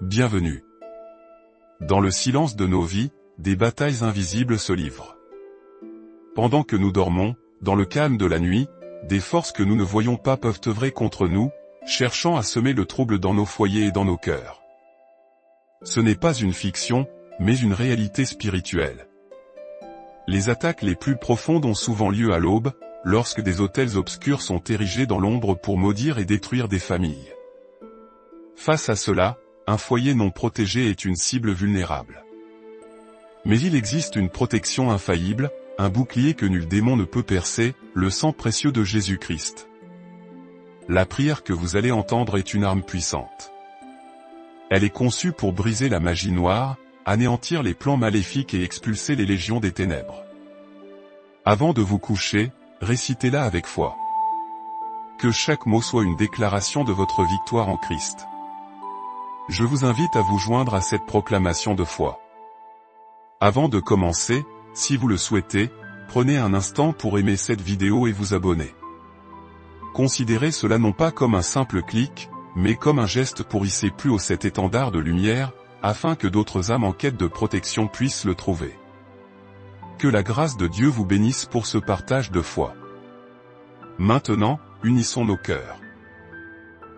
Bienvenue. Dans le silence de nos vies, des batailles invisibles se livrent. Pendant que nous dormons, dans le calme de la nuit, des forces que nous ne voyons pas peuvent œuvrer contre nous, cherchant à semer le trouble dans nos foyers et dans nos cœurs. Ce n'est pas une fiction, mais une réalité spirituelle. Les attaques les plus profondes ont souvent lieu à l'aube, lorsque des autels obscurs sont érigés dans l'ombre pour maudire et détruire des familles. Face à cela, un foyer non protégé est une cible vulnérable. Mais il existe une protection infaillible, un bouclier que nul démon ne peut percer, le sang précieux de Jésus-Christ. La prière que vous allez entendre est une arme puissante. Elle est conçue pour briser la magie noire, anéantir les plans maléfiques et expulser les légions des ténèbres. Avant de vous coucher, récitez-la avec foi. Que chaque mot soit une déclaration de votre victoire en Christ. Je vous invite à vous joindre à cette proclamation de foi. Avant de commencer, si vous le souhaitez, prenez un instant pour aimer cette vidéo et vous abonner. Considérez cela non pas comme un simple clic, mais comme un geste pour hisser plus haut cet étendard de lumière, afin que d'autres âmes en quête de protection puissent le trouver. Que la grâce de Dieu vous bénisse pour ce partage de foi. Maintenant, unissons nos cœurs.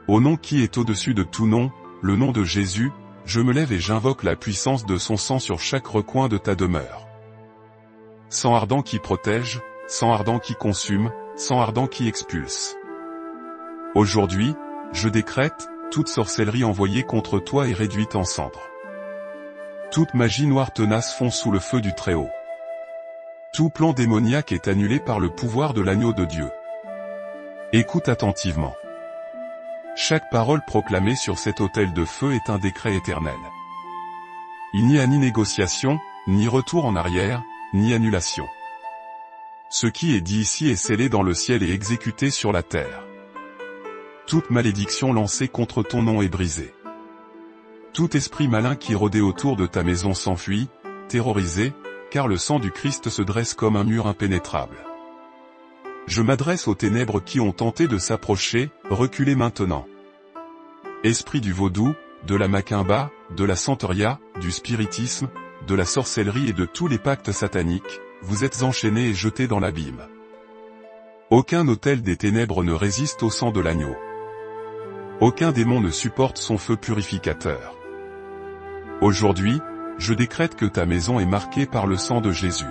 Au nom qui est au-dessus de tout nom, le nom de Jésus, je me lève et j'invoque la puissance de son sang sur chaque recoin de ta demeure. Sang ardent qui protège, sang ardent qui consume, sang ardent qui expulse. Aujourd'hui, je décrète, toute sorcellerie envoyée contre toi est réduite en cendres. Toute magie noire tenace fond sous le feu du Très-Haut. Tout plan démoniaque est annulé par le pouvoir de l'agneau de Dieu. Écoute attentivement. Chaque parole proclamée sur cet autel de feu est un décret éternel. Il n'y a ni négociation, ni retour en arrière, ni annulation. Ce qui est dit ici est scellé dans le ciel et exécuté sur la terre. Toute malédiction lancée contre ton nom est brisée. Tout esprit malin qui rôdait autour de ta maison s'enfuit, terrorisé, car le sang du Christ se dresse comme un mur impénétrable. Je m'adresse aux ténèbres qui ont tenté de s'approcher, reculez maintenant. Esprit du vaudou, de la macumba, de la santeria, du spiritisme, de la sorcellerie et de tous les pactes sataniques, vous êtes enchaînés et jetés dans l'abîme. Aucun autel des ténèbres ne résiste au sang de l'agneau. Aucun démon ne supporte son feu purificateur. Aujourd'hui, je décrète que ta maison est marquée par le sang de Jésus.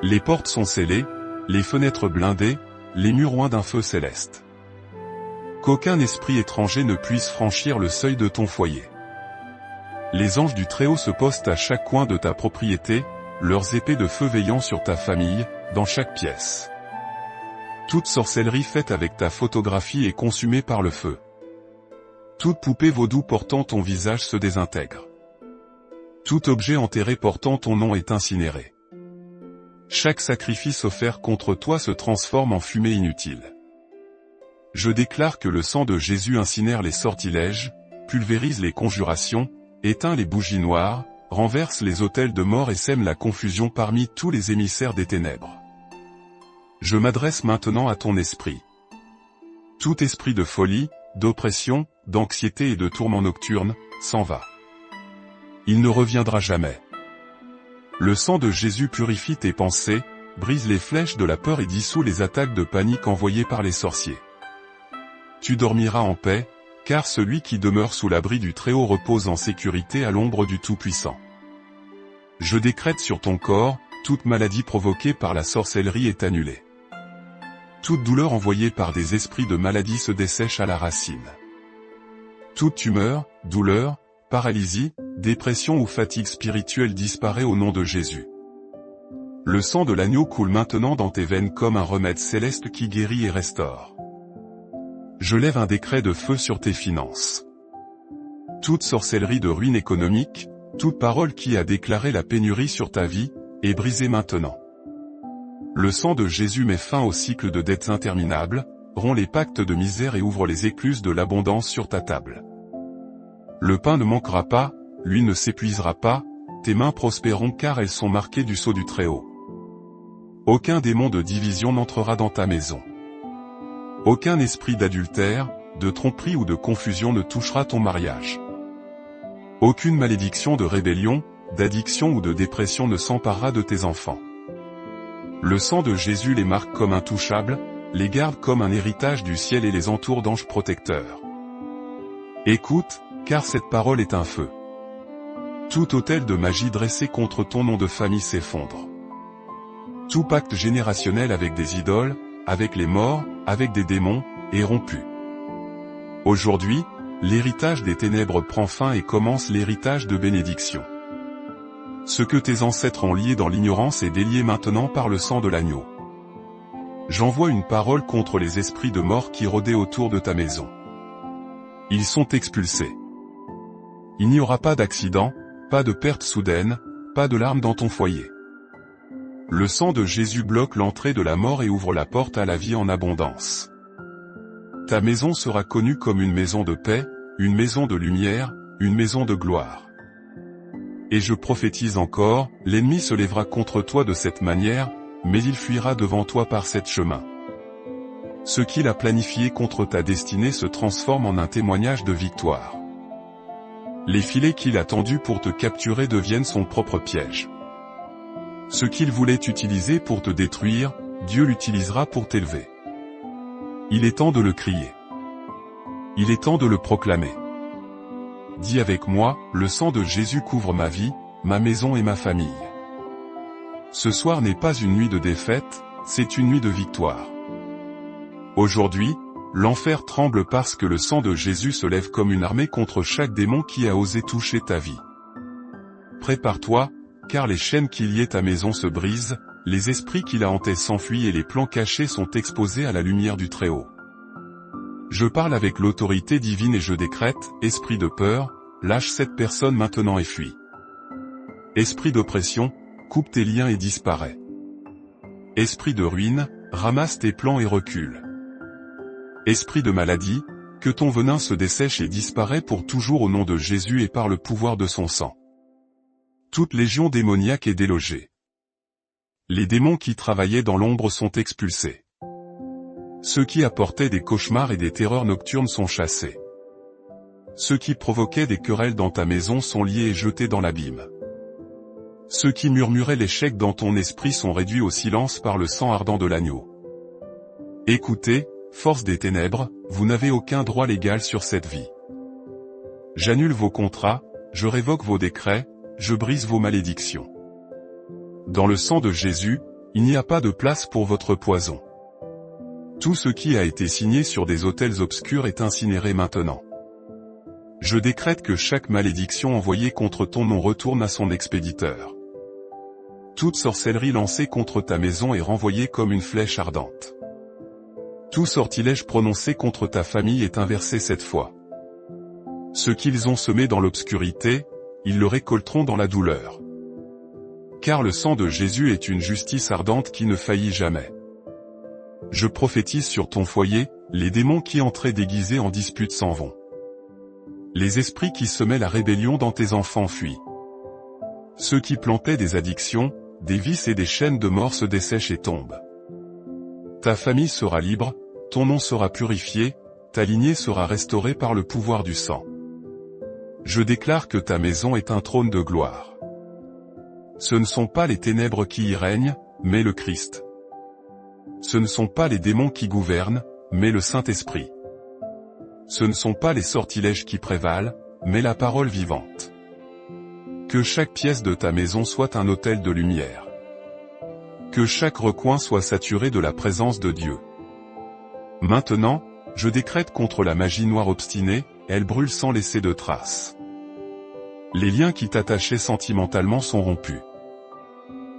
Les portes sont scellées, les fenêtres blindées, les murs oints d'un feu céleste. Qu'aucun esprit étranger ne puisse franchir le seuil de ton foyer. Les anges du Très-Haut se postent à chaque coin de ta propriété, leurs épées de feu veillant sur ta famille, dans chaque pièce. Toute sorcellerie faite avec ta photographie est consumée par le feu. Toute poupée vaudou portant ton visage se désintègre. Tout objet enterré portant ton nom est incinéré. Chaque sacrifice offert contre toi se transforme en fumée inutile. Je déclare que le sang de Jésus incinère les sortilèges, pulvérise les conjurations, éteint les bougies noires, renverse les autels de mort et sème la confusion parmi tous les émissaires des ténèbres. Je m'adresse maintenant à ton esprit. Tout esprit de folie, d'oppression, d'anxiété et de tourment nocturne, s'en va. Il ne reviendra jamais. Le sang de Jésus purifie tes pensées, brise les flèches de la peur et dissout les attaques de panique envoyées par les sorciers. Tu dormiras en paix, car celui qui demeure sous l'abri du Très-Haut repose en sécurité à l'ombre du Tout-Puissant. Je décrète sur ton corps, toute maladie provoquée par la sorcellerie est annulée. Toute douleur envoyée par des esprits de maladie se dessèche à la racine. Toute tumeur, douleur, paralysie, dépression ou fatigue spirituelle disparaît au nom de Jésus. Le sang de l'agneau coule maintenant dans tes veines comme un remède céleste qui guérit et restaure. Je lève un décret de feu sur tes finances. Toute sorcellerie de ruine économique, toute parole qui a déclaré la pénurie sur ta vie, est brisée maintenant. Le sang de Jésus met fin au cycle de dettes interminables, rompt les pactes de misère et ouvre les écluses de l'abondance sur ta table. Le pain ne manquera pas, l'huile ne s'épuisera pas, tes mains prospéreront car elles sont marquées du sceau du Très-Haut. Aucun démon de division n'entrera dans ta maison. Aucun esprit d'adultère, de tromperie ou de confusion ne touchera ton mariage. Aucune malédiction de rébellion, d'addiction ou de dépression ne s'emparera de tes enfants. Le sang de Jésus les marque comme intouchables, les garde comme un héritage du ciel et les entoure d'anges protecteurs. Écoute, car cette parole est un feu. Tout autel de magie dressé contre ton nom de famille s'effondre. Tout pacte générationnel avec des idoles, avec les morts, avec des démons, est rompu. Aujourd'hui, l'héritage des ténèbres prend fin et commence l'héritage de bénédiction. Ce que tes ancêtres ont lié dans l'ignorance est délié maintenant par le sang de l'agneau. J'envoie une parole contre les esprits de mort qui rôdaient autour de ta maison. Ils sont expulsés. Il n'y aura pas d'accident, pas de perte soudaine, pas de larmes dans ton foyer. Le sang de Jésus bloque l'entrée de la mort et ouvre la porte à la vie en abondance. Ta maison sera connue comme une maison de paix, une maison de lumière, une maison de gloire. Et je prophétise encore, l'ennemi se lèvera contre toi de cette manière, mais il fuira devant toi par sept chemins. Ce qu'il a planifié contre ta destinée se transforme en un témoignage de victoire. Les filets qu'il a tendus pour te capturer deviennent son propre piège. Ce qu'il voulait utiliser pour te détruire, Dieu l'utilisera pour t'élever. Il est temps de le crier. Il est temps de le proclamer. Dis avec moi, le sang de Jésus couvre ma vie, ma maison et ma famille. Ce soir n'est pas une nuit de défaite, c'est une nuit de victoire. Aujourd'hui, l'enfer tremble parce que le sang de Jésus se lève comme une armée contre chaque démon qui a osé toucher ta vie. Prépare-toi, car les chaînes qui liaient ta maison se brisent, les esprits qui la hantaient s'enfuient et les plans cachés sont exposés à la lumière du Très-Haut. Je parle avec l'autorité divine et je décrète, esprit de peur, lâche cette personne maintenant et fuis. Esprit d'oppression, coupe tes liens et disparaît. Esprit de ruine, ramasse tes plans et recule. Esprit de maladie, que ton venin se dessèche et disparaît pour toujours au nom de Jésus et par le pouvoir de son sang. Toute légion démoniaque est délogée. Les démons qui travaillaient dans l'ombre sont expulsés. Ceux qui apportaient des cauchemars et des terreurs nocturnes sont chassés. Ceux qui provoquaient des querelles dans ta maison sont liés et jetés dans l'abîme. Ceux qui murmuraient l'échec dans ton esprit sont réduits au silence par le sang ardent de l'agneau. Écoutez, force des ténèbres, vous n'avez aucun droit légal sur cette vie. J'annule vos contrats, je révoque vos décrets, je brise vos malédictions. Dans le sang de Jésus, il n'y a pas de place pour votre poison. Tout ce qui a été signé sur des autels obscurs est incinéré maintenant. Je décrète que chaque malédiction envoyée contre ton nom retourne à son expéditeur. Toute sorcellerie lancée contre ta maison est renvoyée comme une flèche ardente. Tout sortilège prononcé contre ta famille est inversé cette fois. Ce qu'ils ont semé dans l'obscurité, ils le récolteront dans la douleur. Car le sang de Jésus est une justice ardente qui ne faillit jamais. Je prophétise sur ton foyer, les démons qui entraient déguisés en dispute s'en vont. Les esprits qui semaient la rébellion dans tes enfants fuient. Ceux qui plantaient des addictions, des vices et des chaînes de mort se dessèchent et tombent. Ta famille sera libre, ton nom sera purifié, ta lignée sera restaurée par le pouvoir du sang. Je déclare que ta maison est un trône de gloire. Ce ne sont pas les ténèbres qui y règnent, mais le Christ. Ce ne sont pas les démons qui gouvernent, mais le Saint-Esprit. Ce ne sont pas les sortilèges qui prévalent, mais la parole vivante. Que chaque pièce de ta maison soit un autel de lumière. Que chaque recoin soit saturé de la présence de Dieu. Maintenant, je décrète contre la magie noire obstinée, elle brûle sans laisser de traces. Les liens qui t'attachaient sentimentalement sont rompus.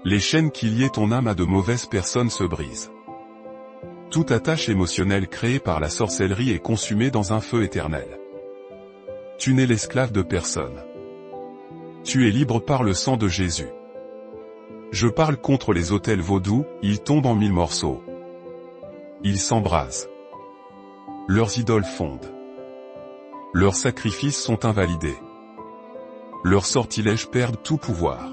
Les chaînes qui liaient ton âme à de mauvaises personnes se brisent. Toute attache émotionnelle créée par la sorcellerie est consumée dans un feu éternel. Tu n'es l'esclave de personne. Tu es libre par le sang de Jésus. Je parle contre les autels vaudous, ils tombent en 1000 morceaux. Ils s'embrasent. Leurs idoles fondent. Leurs sacrifices sont invalidés. Leurs sortilèges perdent tout pouvoir.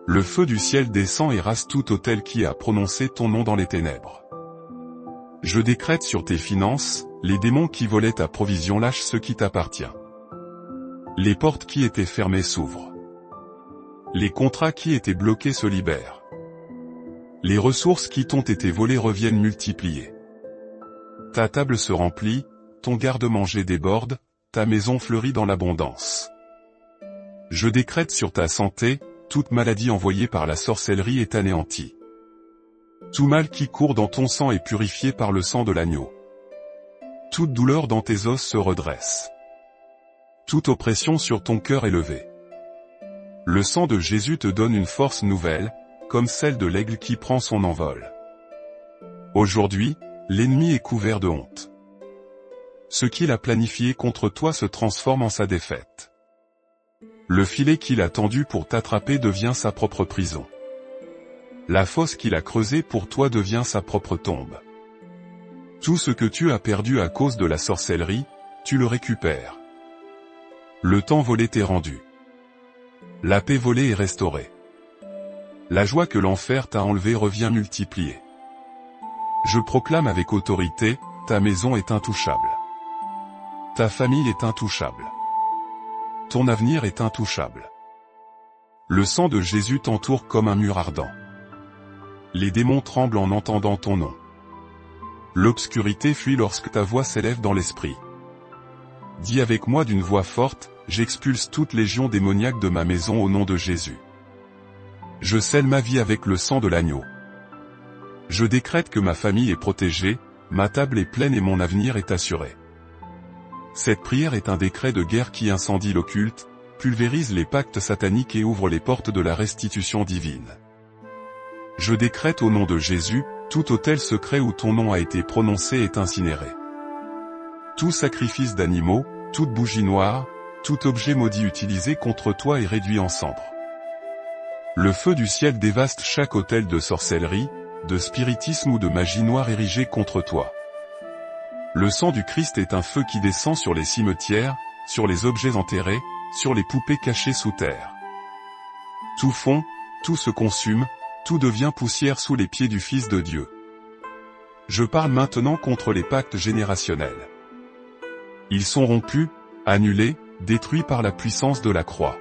Le feu du ciel descend et rase tout autel qui a prononcé ton nom dans les ténèbres. Je décrète sur tes finances, les démons qui volaient ta provision lâchent ce qui t'appartient. Les portes qui étaient fermées s'ouvrent. Les contrats qui étaient bloqués se libèrent. Les ressources qui t'ont été volées reviennent multipliées. Ta table se remplit, ton garde-manger déborde, ta maison fleurit dans l'abondance. Je décrète sur ta santé, toute maladie envoyée par la sorcellerie est anéantie. Tout mal qui court dans ton sang est purifié par le sang de l'agneau. Toute douleur dans tes os se redresse. Toute oppression sur ton cœur est levée. Le sang de Jésus te donne une force nouvelle, comme celle de l'aigle qui prend son envol. Aujourd'hui, l'ennemi est couvert de honte. Ce qu'il a planifié contre toi se transforme en sa défaite. Le filet qu'il a tendu pour t'attraper devient sa propre prison. La fosse qu'il a creusée pour toi devient sa propre tombe. Tout ce que tu as perdu à cause de la sorcellerie, tu le récupères. Le temps volé t'est rendu. La paix volée est restaurée. La joie que l'enfer t'a enlevée revient multipliée. Je proclame avec autorité, ta maison est intouchable. Ta famille est intouchable. Ton avenir est intouchable. Le sang de Jésus t'entoure comme un mur ardent. Les démons tremblent en entendant ton nom. L'obscurité fuit lorsque ta voix s'élève dans l'esprit. Dis avec moi d'une voix forte, j'expulse toute légion démoniaque de ma maison au nom de Jésus. Je scelle ma vie avec le sang de l'agneau. Je décrète que ma famille est protégée, ma table est pleine et mon avenir est assuré. Cette prière est un décret de guerre qui incendie l'occulte, pulvérise les pactes sataniques et ouvre les portes de la restitution divine. Je décrète au nom de Jésus, tout autel secret où ton nom a été prononcé est incinéré. Tout sacrifice d'animaux, toute bougie noire, tout objet maudit utilisé contre toi est réduit en cendres. Le feu du ciel dévaste chaque autel de sorcellerie, de spiritisme ou de magie noire érigé contre toi. Le sang du Christ est un feu qui descend sur les cimetières, sur les objets enterrés, sur les poupées cachées sous terre. Tout fond, tout se consume, tout devient poussière sous les pieds du Fils de Dieu. Je parle maintenant contre les pactes générationnels. Ils sont rompus, annulés, détruits par la puissance de la croix.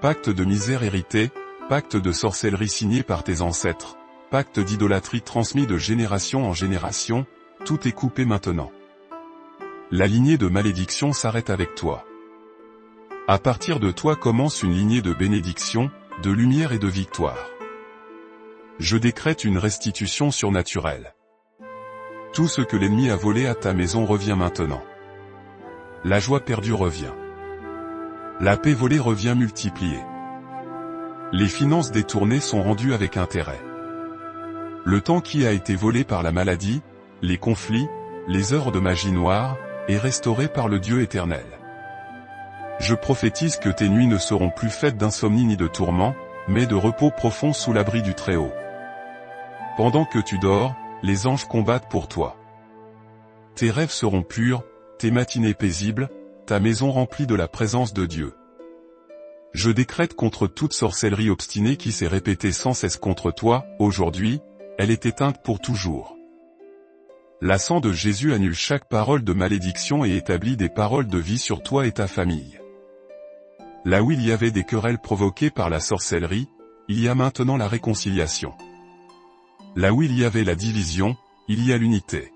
Pacte de misère hérité, pacte de sorcellerie signé par tes ancêtres, pacte d'idolâtrie transmis de génération en génération, tout est coupé maintenant. La lignée de malédiction s'arrête avec toi. À partir de toi commence une lignée de bénédiction, de lumière et de victoire. Je décrète une restitution surnaturelle. Tout ce que l'ennemi a volé à ta maison revient maintenant. La joie perdue revient. La paix volée revient multipliée. Les finances détournées sont rendues avec intérêt. Le temps qui a été volé par la maladie, les conflits, les heures de magie noire, est restauré par le Dieu éternel. Je prophétise que tes nuits ne seront plus faites d'insomnie ni de tourments, mais de repos profond sous l'abri du Très-Haut. Pendant que tu dors, les anges combattent pour toi. Tes rêves seront purs, tes matinées paisibles, ta maison remplie de la présence de Dieu. Je décrète contre toute sorcellerie obstinée qui s'est répétée sans cesse contre toi, aujourd'hui, elle est éteinte pour toujours. La sang de Jésus annule chaque parole de malédiction et établit des paroles de vie sur toi et ta famille. Là où il y avait des querelles provoquées par la sorcellerie, il y a maintenant la réconciliation. Là où il y avait la division, il y a l'unité.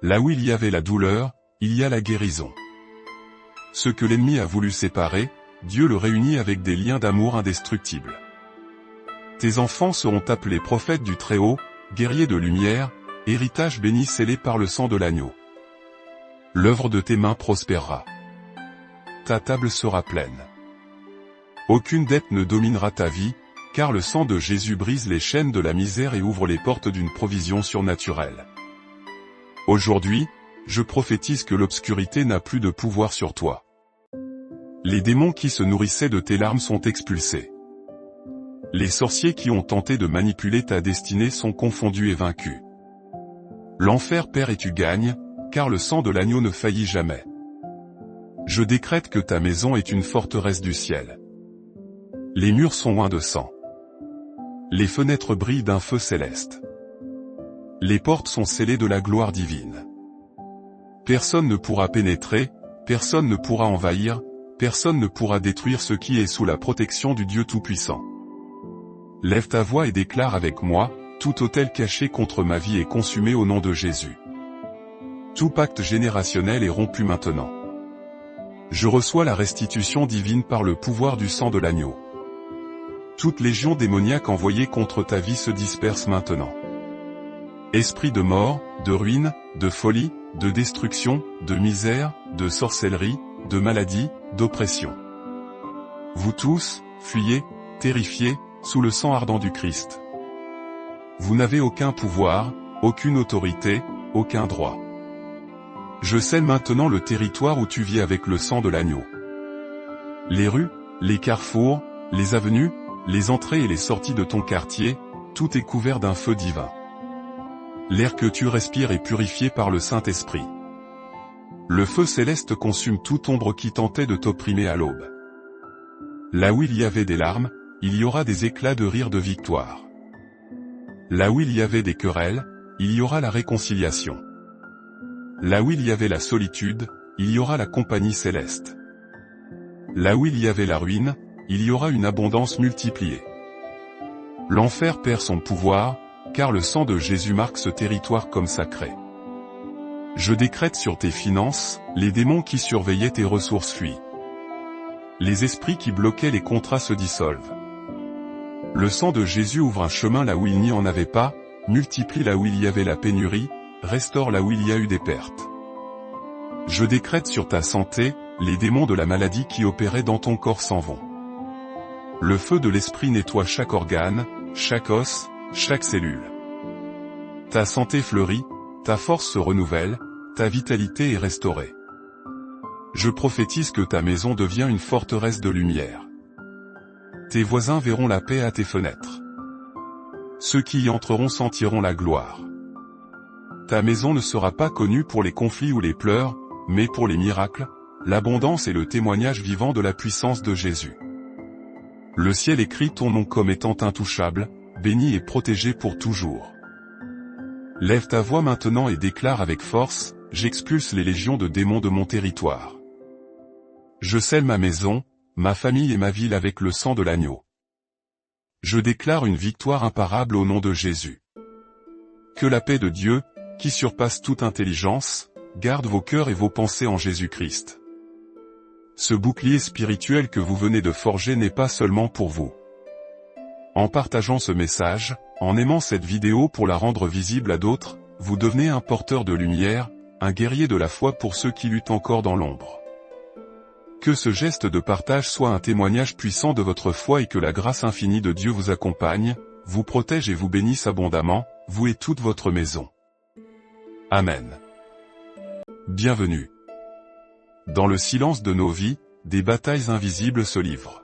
Là où il y avait la douleur, il y a la guérison. Ce que l'ennemi a voulu séparer, Dieu le réunit avec des liens d'amour indestructibles. Tes enfants seront appelés prophètes du Très-Haut, guerriers de lumière, héritage béni scellé par le sang de l'agneau. L'œuvre de tes mains prospérera. Ta table sera pleine. Aucune dette ne dominera ta vie, car le sang de Jésus brise les chaînes de la misère et ouvre les portes d'une provision surnaturelle. Aujourd'hui, je prophétise que l'obscurité n'a plus de pouvoir sur toi. Les démons qui se nourrissaient de tes larmes sont expulsés. Les sorciers qui ont tenté de manipuler ta destinée sont confondus et vaincus. L'enfer perd et tu gagnes, car le sang de l'agneau ne faillit jamais. Je décrète que ta maison est une forteresse du ciel. Les murs sont oints de sang. Les fenêtres brillent d'un feu céleste. Les portes sont scellées de la gloire divine. Personne ne pourra pénétrer, Personne ne pourra envahir, personne ne pourra détruire ce qui est sous la protection du Dieu Tout-Puissant. Lève ta voix et déclare avec moi, tout autel caché contre ma vie est consumé au nom de Jésus. Tout pacte générationnel est rompu maintenant. Je reçois la restitution divine par le pouvoir du sang de l'agneau. Toute légion démoniaque envoyée contre ta vie se disperse maintenant. Esprit de mort, de ruine, de folie, de destruction, de misère, de sorcellerie, de maladie, d'oppression. Vous tous, fuyez, terrifiés, sous le sang ardent du Christ. Vous n'avez aucun pouvoir, aucune autorité, aucun droit. Je scelle maintenant le territoire où tu vis avec le sang de l'agneau. Les rues, les carrefours, les avenues, les entrées et les sorties de ton quartier, tout est couvert d'un feu divin. L'air que tu respires est purifié par le Saint-Esprit. Le feu céleste consume toute ombre qui tentait de t'opprimer à l'aube. Là où il y avait des larmes, il y aura des éclats de rire de victoire. Là où il y avait des querelles, il y aura la réconciliation. Là où il y avait la solitude, il y aura la compagnie céleste. Là où il y avait la ruine, il y aura une abondance multipliée. L'enfer perd son pouvoir, car le sang de Jésus marque ce territoire comme sacré. Je décrète sur tes finances, les démons qui surveillaient tes ressources fuient. Les esprits qui bloquaient les contrats se dissolvent. Le sang de Jésus ouvre un chemin là où il n'y en avait pas, multiplie là où il y avait la pénurie, restaure là où il y a eu des pertes. Je décrète sur ta santé, les démons de la maladie qui opéraient dans ton corps s'en vont. Le feu de l'esprit nettoie chaque organe, chaque os, chaque cellule. Ta santé fleurit, ta force se renouvelle, ta vitalité est restaurée. Je prophétise que ta maison devient une forteresse de lumière. Tes voisins verront la paix à tes fenêtres. Ceux qui y entreront sentiront la gloire. Ta maison ne sera pas connue pour les conflits ou les pleurs, mais pour les miracles, l'abondance et le témoignage vivant de la puissance de Jésus. Le ciel écrit ton nom comme étant intouchable, béni et protégé pour toujours. Lève ta voix maintenant et déclare avec force, j'expulse les légions de démons de mon territoire. Je scelle ma maison, ma famille et ma ville avec le sang de l'agneau. Je déclare une victoire imparable au nom de Jésus. Que la paix de Dieu, qui surpasse toute intelligence, garde vos cœurs et vos pensées en Jésus-Christ. Ce bouclier spirituel que vous venez de forger n'est pas seulement pour vous. En partageant ce message, en aimant cette vidéo pour la rendre visible à d'autres, vous devenez un porteur de lumière, un guerrier de la foi pour ceux qui luttent encore dans l'ombre. Que ce geste de partage soit un témoignage puissant de votre foi et que la grâce infinie de Dieu vous accompagne, vous protège et vous bénisse abondamment, vous et toute votre maison. Amen. Bienvenue. Dans le silence de nos vies, des batailles invisibles se livrent.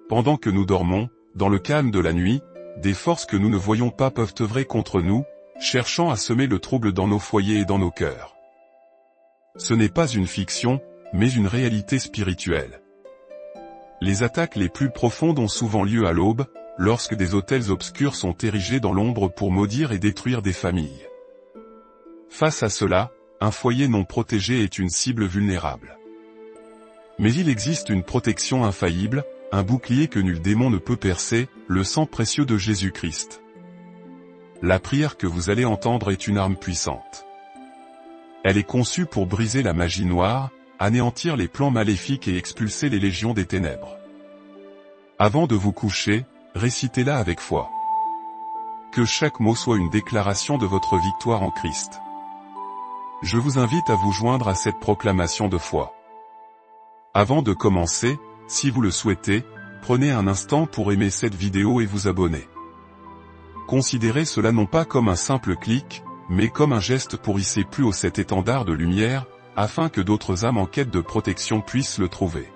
Pendant que nous dormons, dans le calme de la nuit, des forces que nous ne voyons pas peuvent œuvrer contre nous, cherchant à semer le trouble dans nos foyers et dans nos cœurs. Ce n'est pas une fiction, mais une réalité spirituelle. Les attaques les plus profondes ont souvent lieu à l'aube, lorsque des autels obscurs sont érigés dans l'ombre pour maudire et détruire des familles. Face à cela, un foyer non protégé est une cible vulnérable. Mais il existe une protection infaillible, un bouclier que nul démon ne peut percer, le sang précieux de Jésus-Christ. La prière que vous allez entendre est une arme puissante. Elle est conçue pour briser la magie noire, anéantir les plans maléfiques et expulser les légions des ténèbres. Avant de vous coucher, récitez-la avec foi. Que chaque mot soit une déclaration de votre victoire en Christ. Je vous invite à vous joindre à cette proclamation de foi. Avant de commencer, si vous le souhaitez, prenez un instant pour aimer cette vidéo et vous abonner. Considérez cela non pas comme un simple clic, mais comme un geste pour hisser plus haut cet étendard de lumière, afin que d'autres âmes en quête de protection puissent le trouver.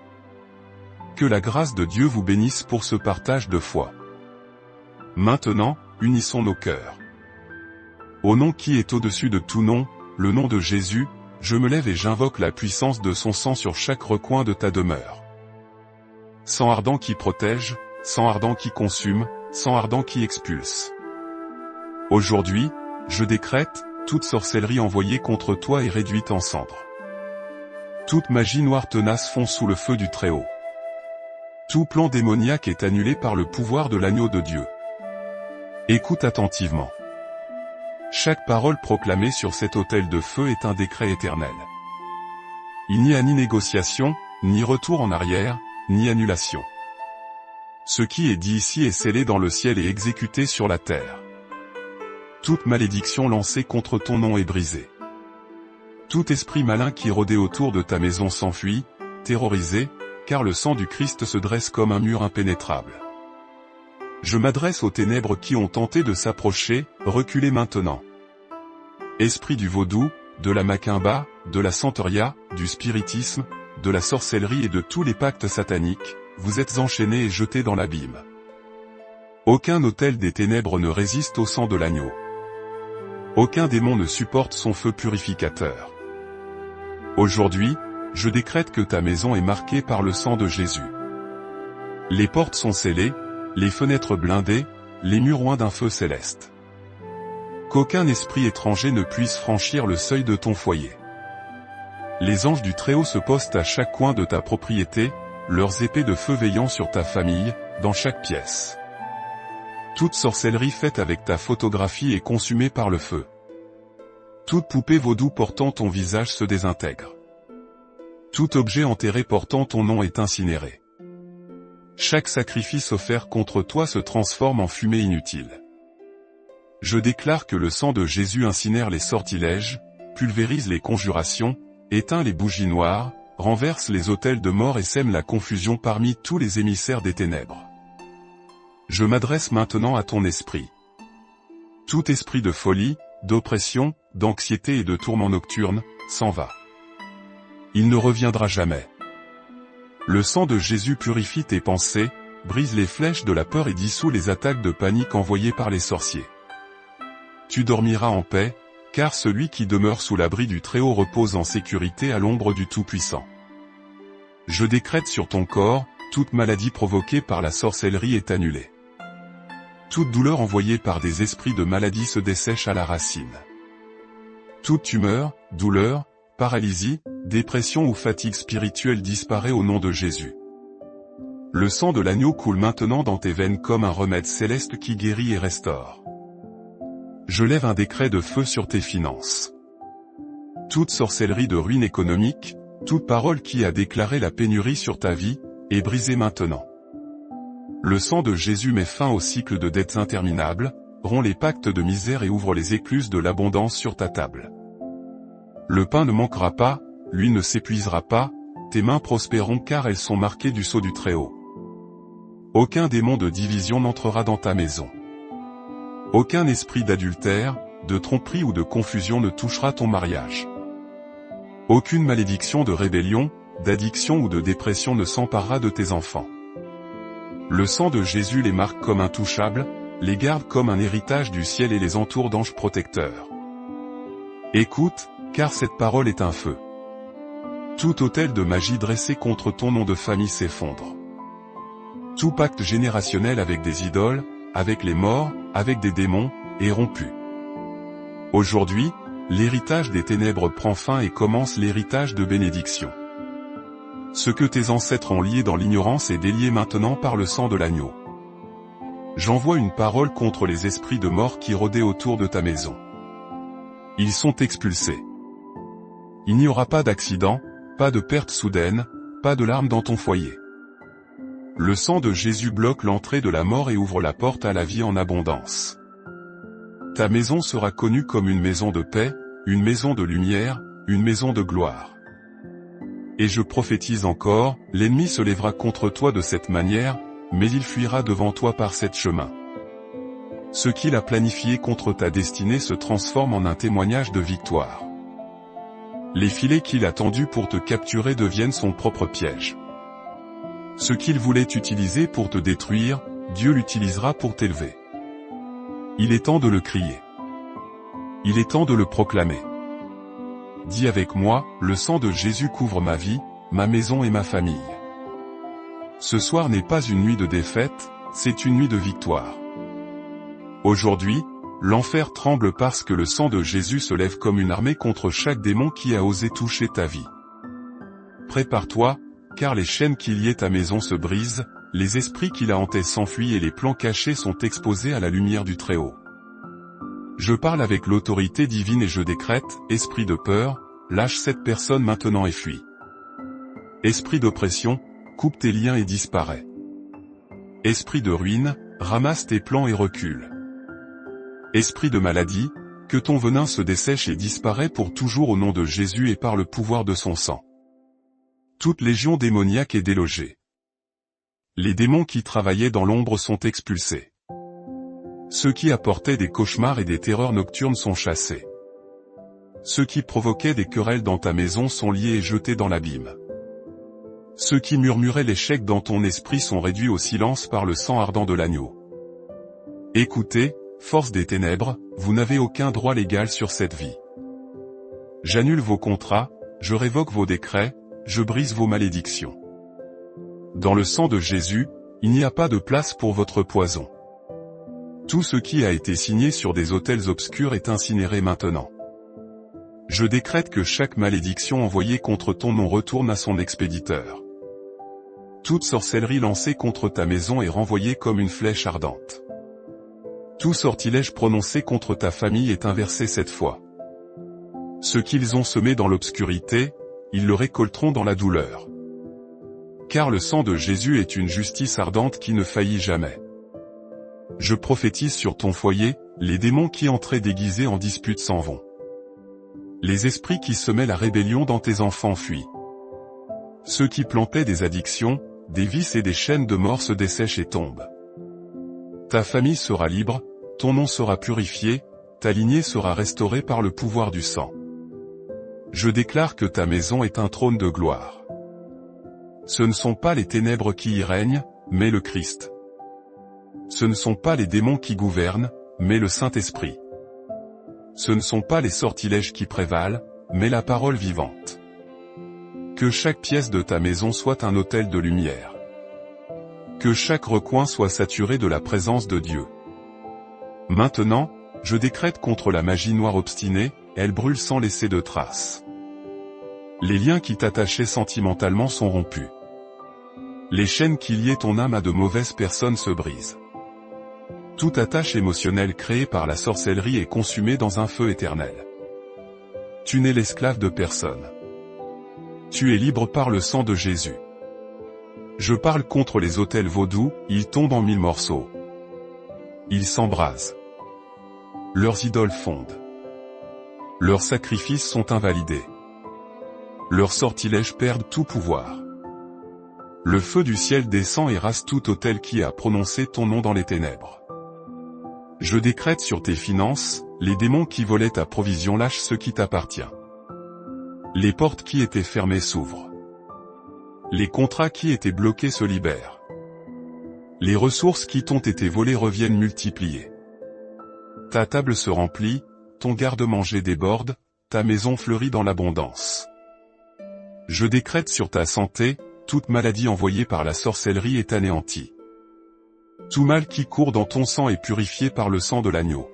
Que la grâce de Dieu vous bénisse pour ce partage de foi. Maintenant, unissons nos cœurs. Au nom qui est au-dessus de tout nom, le nom de Jésus, je me lève et j'invoque la puissance de son sang sur chaque recoin de ta demeure. Sang ardent qui protège, sang ardent qui consume, sang ardent qui expulse. Aujourd'hui, je décrète, toute sorcellerie envoyée contre toi est réduite en cendres. Toute magie noire tenace fond sous le feu du Très-Haut. Tout plan démoniaque est annulé par le pouvoir de l'agneau de Dieu. Écoute attentivement. Chaque parole proclamée sur cet autel de feu est un décret éternel. Il n'y a ni négociation, ni retour en arrière, ni annulation. Ce qui est dit ici est scellé dans le ciel et exécuté sur la terre. Toute malédiction lancée contre ton nom est brisée. Tout esprit malin qui rôdait autour de ta maison s'enfuit, terrorisé, car le sang du Christ se dresse comme un mur impénétrable. Je m'adresse aux ténèbres qui ont tenté de s'approcher, reculez maintenant. Esprit du vaudou, de la macumba, de la santeria, du spiritisme, de la sorcellerie et de tous les pactes sataniques, vous êtes enchaînés et jetés dans l'abîme. Aucun autel des ténèbres ne résiste au sang de l'agneau. Aucun démon ne supporte son feu purificateur. Aujourd'hui, je décrète que ta maison est marquée par le sang de Jésus. Les portes sont scellées, les fenêtres blindées, les murs oints d'un feu céleste. Qu'aucun esprit étranger ne puisse franchir le seuil de ton foyer. Les anges du Très-Haut se postent à chaque coin de ta propriété, leurs épées de feu veillant sur ta famille, dans chaque pièce. Toute sorcellerie faite avec ta photographie est consumée par le feu. Toute poupée vaudou portant ton visage se désintègre. Tout objet enterré portant ton nom est incinéré. Chaque sacrifice offert contre toi se transforme en fumée inutile. Je déclare que le sang de Jésus incinère les sortilèges, pulvérise les conjurations, éteint les bougies noires, renverse les autels de mort et sème la confusion parmi tous les émissaires des ténèbres. Je m'adresse maintenant à ton esprit. Tout esprit de folie, d'oppression, d'anxiété et de tourment nocturne, s'en va. Il ne reviendra jamais. Le sang de Jésus purifie tes pensées, brise les flèches de la peur et dissout les attaques de panique envoyées par les sorciers. Tu dormiras en paix, car celui qui demeure sous l'abri du Très-Haut repose en sécurité à l'ombre du Tout-Puissant. Je décrète sur ton corps, toute maladie provoquée par la sorcellerie est annulée. Toute douleur envoyée par des esprits de maladie se dessèche à la racine. Toute tumeur, douleur, paralysie, dépression ou fatigue spirituelle disparaît au nom de Jésus. Le sang de l'agneau coule maintenant dans tes veines comme un remède céleste qui guérit et restaure. Je lève un décret de feu sur tes finances. Toute sorcellerie de ruine économique, toute parole qui a déclaré la pénurie sur ta vie, est brisée maintenant. Le sang de Jésus met fin au cycle de dettes interminables, rompt les pactes de misère et ouvre les écluses de l'abondance sur ta table. Le pain ne manquera pas, l'huile ne s'épuisera pas, tes mains prospéreront car elles sont marquées du sceau du Très-Haut. Aucun démon de division n'entrera dans ta maison. Aucun esprit d'adultère, de tromperie ou de confusion ne touchera ton mariage. Aucune malédiction de rébellion, d'addiction ou de dépression ne s'emparera de tes enfants. Le sang de Jésus les marque comme intouchables, les garde comme un héritage du ciel et les entoure d'anges protecteurs. Écoute, car cette parole est un feu. Tout autel de magie dressé contre ton nom de famille s'effondre. Tout pacte générationnel avec des idoles, avec les morts, avec des démons, est rompu. Aujourd'hui, l'héritage des ténèbres prend fin et commence l'héritage de bénédiction. Ce que tes ancêtres ont lié dans l'ignorance est délié maintenant par le sang de l'agneau. J'envoie une parole contre les esprits de mort qui rôdaient autour de ta maison. Ils sont expulsés. Il n'y aura pas d'accident, pas de perte soudaine, pas de larmes dans ton foyer. Le sang de Jésus bloque l'entrée de la mort et ouvre la porte à la vie en abondance. Ta maison sera connue comme une maison de paix, une maison de lumière, une maison de gloire. Et je prophétise encore, l'ennemi se lèvera contre toi de cette manière, mais il fuira devant toi par cet chemin. Ce qu'il a planifié contre ta destinée se transforme en un témoignage de victoire. Les filets qu'il a tendus pour te capturer deviennent son propre piège. Ce qu'il voulait utiliser pour te détruire, Dieu l'utilisera pour t'élever. Il est temps de le crier. Il est temps de le proclamer. Dis avec moi, le sang de Jésus couvre ma vie, ma maison et ma famille. Ce soir n'est pas une nuit de défaite, c'est une nuit de victoire. Aujourd'hui, l'enfer tremble parce que le sang de Jésus se lève comme une armée contre chaque démon qui a osé toucher ta vie. Prépare-toi, car les chaînes qui liaient ta maison se brisent, les esprits qui la hantaient s'enfuient et les plans cachés sont exposés à la lumière du Très-Haut. Je parle avec l'autorité divine et je décrète, esprit de peur, lâche cette personne maintenant et fuis. Esprit d'oppression, coupe tes liens et disparaît. Esprit de ruine, ramasse tes plans et recule. Esprit de maladie, que ton venin se dessèche et disparaît pour toujours au nom de Jésus et par le pouvoir de son sang. Toute légion démoniaque est délogée. Les démons qui travaillaient dans l'ombre sont expulsés. Ceux qui apportaient des cauchemars et des terreurs nocturnes sont chassés. Ceux qui provoquaient des querelles dans ta maison sont liés et jetés dans l'abîme. Ceux qui murmuraient l'échec dans ton esprit sont réduits au silence par le sang ardent de l'agneau. Écoutez, force des ténèbres, vous n'avez aucun droit légal sur cette vie. J'annule vos contrats, je révoque vos décrets, je brise vos malédictions. Dans le sang de Jésus, il n'y a pas de place pour votre poison. Tout ce qui a été signé sur des autels obscurs est incinéré maintenant. Je décrète que chaque malédiction envoyée contre ton nom retourne à son expéditeur. Toute sorcellerie lancée contre ta maison est renvoyée comme une flèche ardente. Tout sortilège prononcé contre ta famille est inversé cette fois. Ce qu'ils ont semé dans l'obscurité, ils le récolteront dans la douleur. Car le sang de Jésus est une justice ardente qui ne faillit jamais. Je prophétise sur ton foyer, les démons qui entraient déguisés en dispute s'en vont. Les esprits qui semaient la rébellion dans tes enfants fuient. Ceux qui plantaient des addictions, des vices et des chaînes de mort se dessèchent et tombent. Ta famille sera libre, ton nom sera purifié, ta lignée sera restaurée par le pouvoir du sang. Je déclare que ta maison est un trône de gloire. Ce ne sont pas les ténèbres qui y règnent, mais le Christ. Ce ne sont pas les démons qui gouvernent, mais le Saint-Esprit. Ce ne sont pas les sortilèges qui prévalent, mais la parole vivante. Que chaque pièce de ta maison soit un autel de lumière. Que chaque recoin soit saturé de la présence de Dieu. Maintenant, je décrète contre la magie noire obstinée, elle brûle sans laisser de traces. Les liens qui t'attachaient sentimentalement sont rompus. Les chaînes qui liaient ton âme à de mauvaises personnes se brisent. Toute attache émotionnelle créée par la sorcellerie est consumée dans un feu éternel. Tu n'es l'esclave de personne. Tu es libre par le sang de Jésus. Je parle contre les autels vaudous, ils tombent en 1000 morceaux. Ils s'embrasent. Leurs idoles fondent. Leurs sacrifices sont invalidés. Leurs sortilèges perdent tout pouvoir. Le feu du ciel descend et rase tout autel qui a prononcé ton nom dans les ténèbres. Je décrète sur tes finances, les démons qui volaient ta provision lâchent ce qui t'appartient. Les portes qui étaient fermées s'ouvrent. Les contrats qui étaient bloqués se libèrent. Les ressources qui t'ont été volées reviennent multipliées. Ta table se remplit, ton garde-manger déborde, ta maison fleurit dans l'abondance. Je décrète sur ta santé, toute maladie envoyée par la sorcellerie est anéantie. Tout mal qui court dans ton sang est purifié par le sang de l'agneau.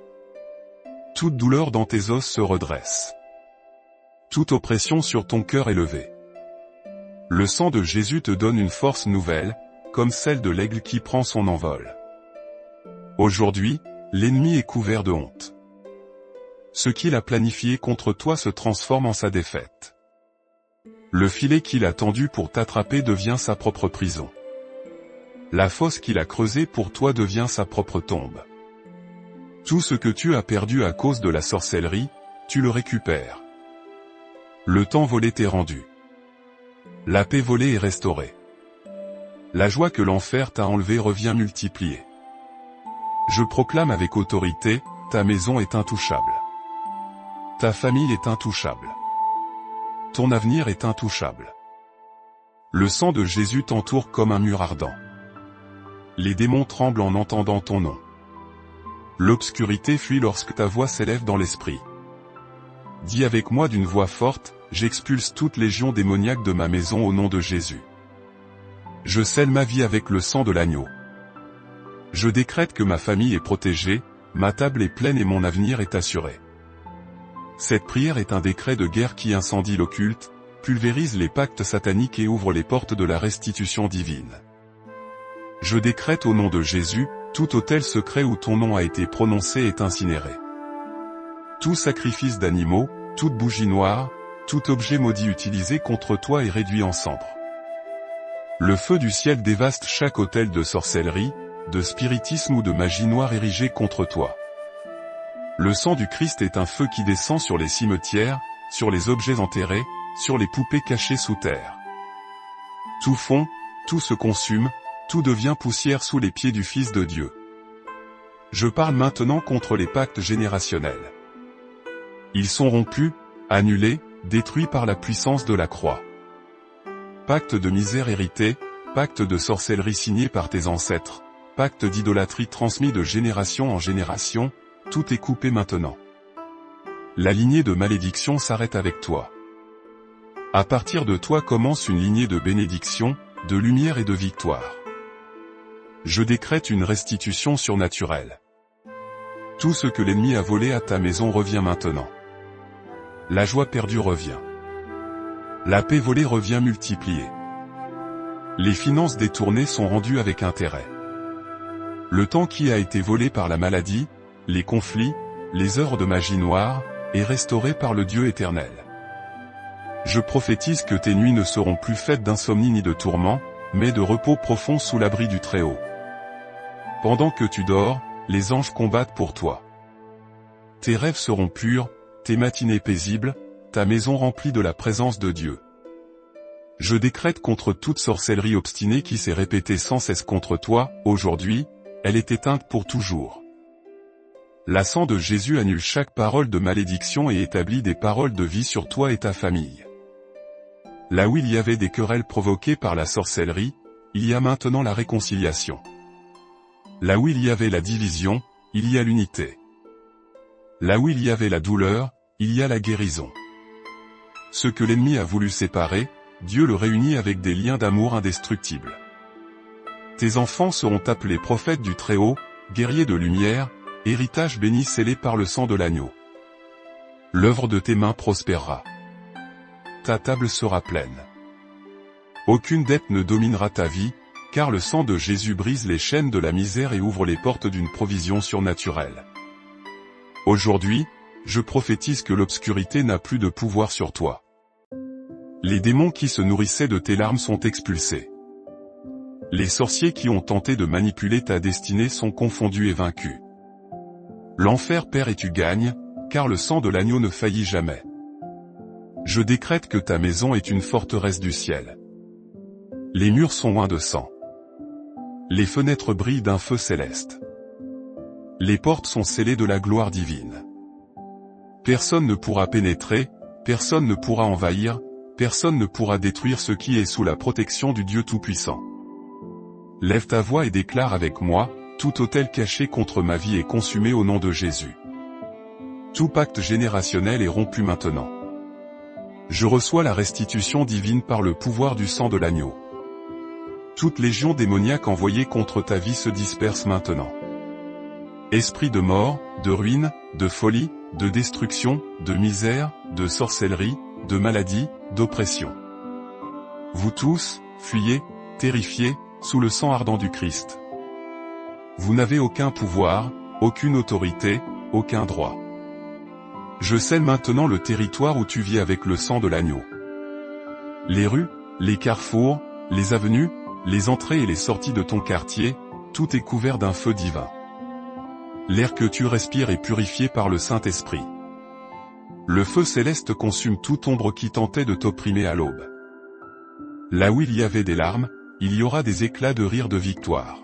Toute douleur dans tes os se redresse. Toute oppression sur ton cœur est levée. Le sang de Jésus te donne une force nouvelle, comme celle de l'aigle qui prend son envol. Aujourd'hui, l'ennemi est couvert de honte. Ce qu'il a planifié contre toi se transforme en sa défaite. Le filet qu'il a tendu pour t'attraper devient sa propre prison. La fosse qu'il a creusée pour toi devient sa propre tombe. Tout ce que tu as perdu à cause de la sorcellerie, tu le récupères. Le temps volé t'est rendu. La paix volée est restaurée. La joie que l'enfer t'a enlevée revient multipliée. Je proclame avec autorité, ta maison est intouchable. Ta famille est intouchable. Ton avenir est intouchable. Le sang de Jésus t'entoure comme un mur ardent. Les démons tremblent en entendant ton nom. L'obscurité fuit lorsque ta voix s'élève dans l'esprit. Dis avec moi d'une voix forte, j'expulse toute légion démoniaque de ma maison au nom de Jésus. Je scelle ma vie avec le sang de l'agneau. Je décrète que ma famille est protégée, ma table est pleine et mon avenir est assuré. Cette prière est un décret de guerre qui incendie l'occulte, pulvérise les pactes sataniques et ouvre les portes de la restitution divine. Je décrète au nom de Jésus, tout autel secret où ton nom a été prononcé est incinéré. Tout sacrifice d'animaux, toute bougie noire, tout objet maudit utilisé contre toi est réduit en cendres. Le feu du ciel dévaste chaque autel de sorcellerie, de spiritisme ou de magie noire érigé contre toi. Le sang du Christ est un feu qui descend sur les cimetières, sur les objets enterrés, sur les poupées cachées sous terre. Tout fond, tout se consume, tout devient poussière sous les pieds du Fils de Dieu. Je parle maintenant contre les pactes générationnels. Ils sont rompus, annulés, détruits par la puissance de la croix. Pacte de misère hérité, pacte de sorcellerie signé par tes ancêtres, pacte d'idolâtrie transmis de génération en génération, tout est coupé maintenant. La lignée de malédiction s'arrête avec toi. À partir de toi commence une lignée de bénédiction, de lumière et de victoire. Je décrète une restitution surnaturelle. Tout ce que l'ennemi a volé à ta maison revient maintenant. La joie perdue revient. La paix volée revient multipliée. Les finances détournées sont rendues avec intérêt. Le temps qui a été volé par la maladie, les conflits, les œuvres de magie noire, est restauré par le Dieu éternel. Je prophétise que tes nuits ne seront plus faites d'insomnie ni de tourments, mais de repos profond sous l'abri du Très-Haut. Pendant que tu dors, les anges combattent pour toi. Tes rêves seront purs, tes matinées paisibles, ta maison remplie de la présence de Dieu. Je décrète contre toute sorcellerie obstinée qui s'est répétée sans cesse contre toi, aujourd'hui, elle est éteinte pour toujours. La sang de Jésus annule chaque parole de malédiction et établit des paroles de vie sur toi et ta famille. Là où il y avait des querelles provoquées par la sorcellerie, il y a maintenant la réconciliation. Là où il y avait la division, il y a l'unité. Là où il y avait la douleur, il y a la guérison. Ce que l'ennemi a voulu séparer, Dieu le réunit avec des liens d'amour indestructibles. Tes enfants seront appelés prophètes du Très-Haut, guerriers de lumière, héritage béni scellé par le sang de l'agneau. L'œuvre de tes mains prospérera. Ta table sera pleine. Aucune dette ne dominera ta vie, car le sang de Jésus brise les chaînes de la misère et ouvre les portes d'une provision surnaturelle. Aujourd'hui, je prophétise que l'obscurité n'a plus de pouvoir sur toi. Les démons qui se nourrissaient de tes larmes sont expulsés. Les sorciers qui ont tenté de manipuler ta destinée sont confondus et vaincus. L'enfer perd et tu gagnes, car le sang de l'agneau ne faillit jamais. Je décrète que ta maison est une forteresse du ciel. Les murs sont oints de sang. Les fenêtres brillent d'un feu céleste. Les portes sont scellées de la gloire divine. Personne ne pourra pénétrer, personne ne pourra envahir, personne ne pourra détruire ce qui est sous la protection du Dieu Tout-Puissant. Lève ta voix et déclare avec moi, tout autel caché contre ma vie est consumé au nom de Jésus. Tout pacte générationnel est rompu maintenant. Je reçois la restitution divine par le pouvoir du sang de l'agneau. Toute légion démoniaque envoyée contre ta vie se disperse maintenant. Esprit de mort, de ruine, de folie, de destruction, de misère, de sorcellerie, de maladie, d'oppression. Vous tous, fuyez, terrifiés, sous le sang ardent du Christ. Vous n'avez aucun pouvoir, aucune autorité, aucun droit. Je scelle maintenant le territoire où tu vis avec le sang de l'agneau. Les rues, les carrefours, les avenues, les entrées et les sorties de ton quartier, tout est couvert d'un feu divin. L'air que tu respires est purifié par le Saint-Esprit. Le feu céleste consume toute ombre qui tentait de t'opprimer à l'aube. Là où il y avait des larmes, il y aura des éclats de rire de victoire.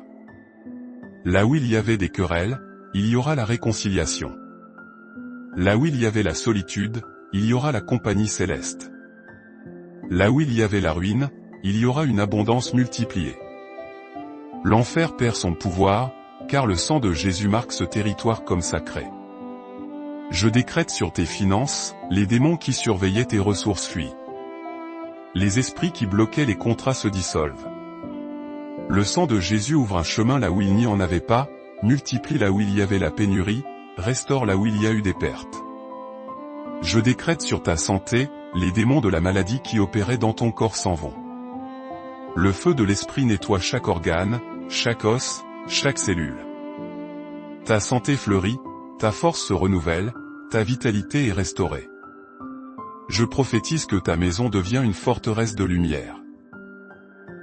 Là où il y avait des querelles, il y aura la réconciliation. Là où il y avait la solitude, il y aura la compagnie céleste. Là où il y avait la ruine, il y aura une abondance multipliée. L'enfer perd son pouvoir, car le sang de Jésus marque ce territoire comme sacré. Je décrète sur tes finances, les démons qui surveillaient tes ressources fuient. Les esprits qui bloquaient les contrats se dissolvent. Le sang de Jésus ouvre un chemin là où il n'y en avait pas, multiplie là où il y avait la pénurie, restaure là où il y a eu des pertes. Je décrète sur ta santé, les démons de la maladie qui opéraient dans ton corps s'en vont. Le feu de l'esprit nettoie chaque organe, chaque os, chaque cellule. Ta santé fleurit, ta force se renouvelle, ta vitalité est restaurée. Je prophétise que ta maison devient une forteresse de lumière.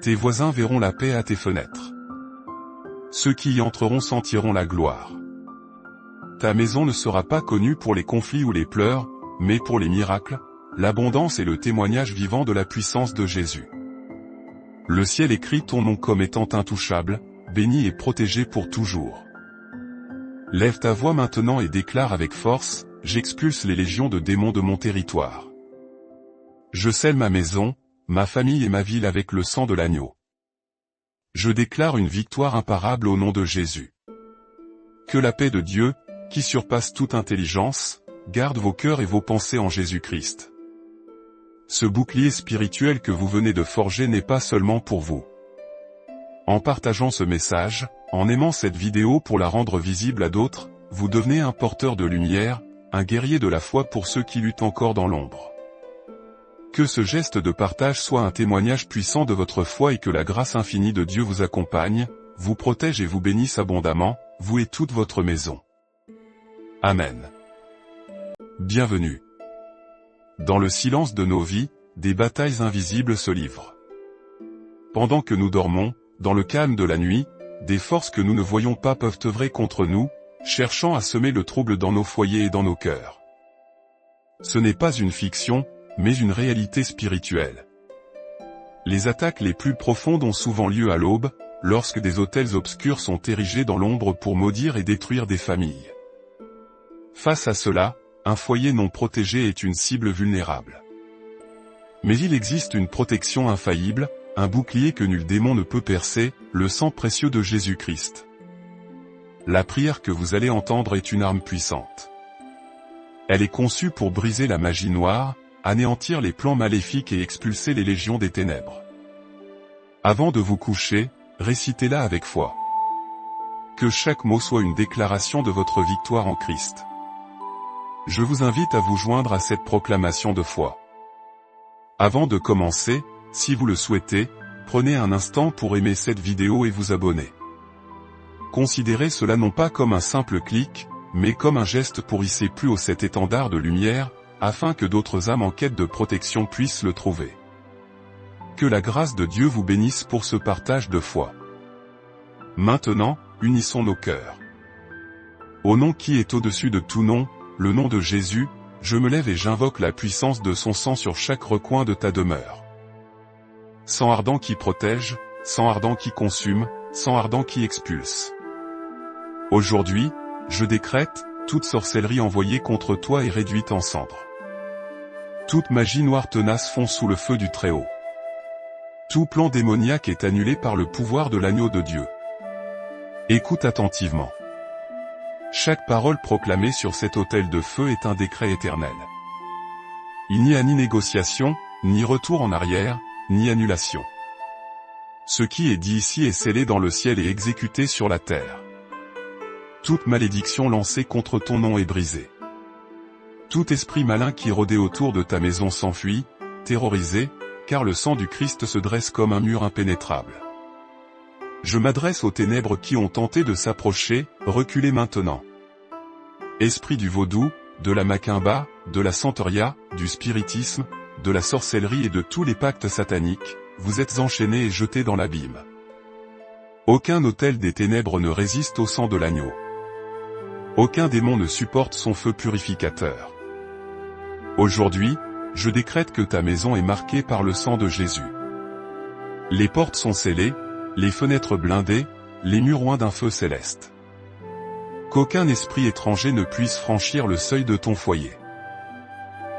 Tes voisins verront la paix à tes fenêtres. Ceux qui y entreront sentiront la gloire. Ta maison ne sera pas connue pour les conflits ou les pleurs, mais pour les miracles, l'abondance et le témoignage vivant de la puissance de Jésus. Le ciel écrit ton nom comme étant intouchable, béni et protégé pour toujours. Lève ta voix maintenant et déclare avec force, j'expulse les légions de démons de mon territoire. Je scelle ma maison, ma famille et ma ville avec le sang de l'agneau. Je déclare une victoire imparable au nom de Jésus. Que la paix de Dieu, qui surpasse toute intelligence, garde vos cœurs et vos pensées en Jésus-Christ. Ce bouclier spirituel que vous venez de forger n'est pas seulement pour vous. En partageant ce message, en aimant cette vidéo pour la rendre visible à d'autres, vous devenez un porteur de lumière, un guerrier de la foi pour ceux qui luttent encore dans l'ombre. Que ce geste de partage soit un témoignage puissant de votre foi et que la grâce infinie de Dieu vous accompagne, vous protège et vous bénisse abondamment, vous et toute votre maison. Amen. Bienvenue. Dans le silence de nos vies, des batailles invisibles se livrent. Pendant que nous dormons, dans le calme de la nuit, des forces que nous ne voyons pas peuvent œuvrer contre nous, cherchant à semer le trouble dans nos foyers et dans nos cœurs. Ce n'est pas une fiction, mais une réalité spirituelle. Les attaques les plus profondes ont souvent lieu à l'aube, lorsque des autels obscurs sont érigés dans l'ombre pour maudire et détruire des familles. Face à cela, un foyer non protégé est une cible vulnérable. Mais il existe une protection infaillible, un bouclier que nul démon ne peut percer, le sang précieux de Jésus-Christ. La prière que vous allez entendre est une arme puissante. Elle est conçue pour briser la magie noire, anéantir les plans maléfiques et expulser les légions des ténèbres. Avant de vous coucher, récitez-la avec foi. Que chaque mot soit une déclaration de votre victoire en Christ. Je vous invite à vous joindre à cette proclamation de foi. Avant de commencer, si vous le souhaitez, prenez un instant pour aimer cette vidéo et vous abonner. Considérez cela non pas comme un simple clic, mais comme un geste pour hisser plus haut cet étendard de lumière, afin que d'autres âmes en quête de protection puissent le trouver. Que la grâce de Dieu vous bénisse pour ce partage de foi. Maintenant, unissons nos cœurs. Au nom qui est au-dessus de tout nom, le nom de Jésus, je me lève et j'invoque la puissance de son sang sur chaque recoin de ta demeure. Sang ardent qui protège, sang ardent qui consume, sang ardent qui expulse. Aujourd'hui, je décrète, toute sorcellerie envoyée contre toi est réduite en cendres. Toute magie noire tenace fond sous le feu du Très-Haut. Tout plan démoniaque est annulé par le pouvoir de l'agneau de Dieu. Écoute attentivement. Chaque parole proclamée sur cet autel de feu est un décret éternel. Il n'y a ni négociation, ni retour en arrière, ni annulation. Ce qui est dit ici est scellé dans le ciel et exécuté sur la terre. Toute malédiction lancée contre ton nom est brisée. Tout esprit malin qui rôdait autour de ta maison s'enfuit, terrorisé, car le sang du Christ se dresse comme un mur impénétrable. Je m'adresse aux ténèbres qui ont tenté de s'approcher, reculez maintenant. Esprit du vaudou, de la macumba, de la santeria, du spiritisme, de la sorcellerie et de tous les pactes sataniques, vous êtes enchaînés et jetés dans l'abîme. Aucun autel des ténèbres ne résiste au sang de l'agneau. Aucun démon ne supporte son feu purificateur. Aujourd'hui, je décrète que ta maison est marquée par le sang de Jésus. Les portes sont scellées, les fenêtres blindées, les murs oints d'un feu céleste. Qu'aucun esprit étranger ne puisse franchir le seuil de ton foyer.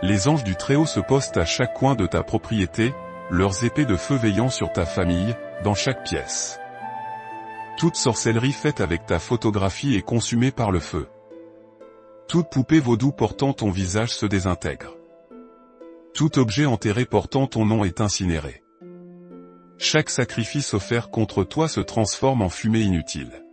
Les anges du Très-Haut se postent à chaque coin de ta propriété, leurs épées de feu veillant sur ta famille, dans chaque pièce. Toute sorcellerie faite avec ta photographie est consumée par le feu. Toute poupée vaudou portant ton visage se désintègre. Tout objet enterré portant ton nom est incinéré. Chaque sacrifice offert contre toi se transforme en fumée inutile.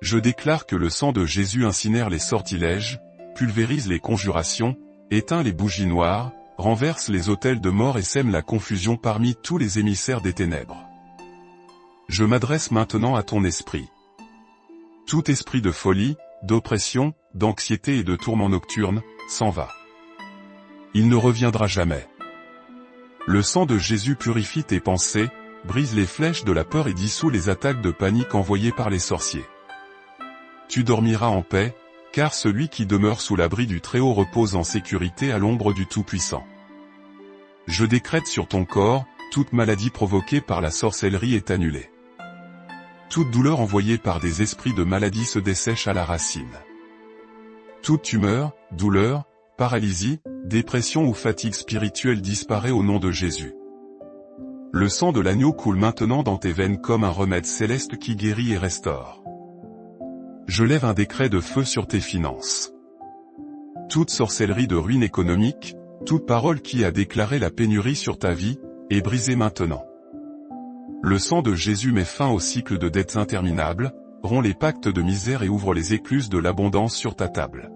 Je déclare que le sang de Jésus incinère les sortilèges, pulvérise les conjurations, éteint les bougies noires, renverse les autels de mort et sème la confusion parmi tous les émissaires des ténèbres. Je m'adresse maintenant à ton esprit. Tout esprit de folie, d'oppression, d'anxiété et de tourment nocturne, s'en va. Il ne reviendra jamais. Le sang de Jésus purifie tes pensées, brise les flèches de la peur et dissout les attaques de panique envoyées par les sorciers. Tu dormiras en paix, car celui qui demeure sous l'abri du Très-Haut repose en sécurité à l'ombre du Tout-Puissant. Je décrète sur ton corps, toute maladie provoquée par la sorcellerie est annulée. Toute douleur envoyée par des esprits de maladie se dessèche à la racine. Toute tumeur, douleur, paralysie, dépression ou fatigue spirituelle disparaît au nom de Jésus. Le sang de l'agneau coule maintenant dans tes veines comme un remède céleste qui guérit et restaure. Je lève un décret de feu sur tes finances. Toute sorcellerie de ruine économique, toute parole qui a déclaré la pénurie sur ta vie, est brisée maintenant. Le sang de Jésus met fin au cycle de dettes interminables, rompt les pactes de misère et ouvre les écluses de l'abondance sur ta table.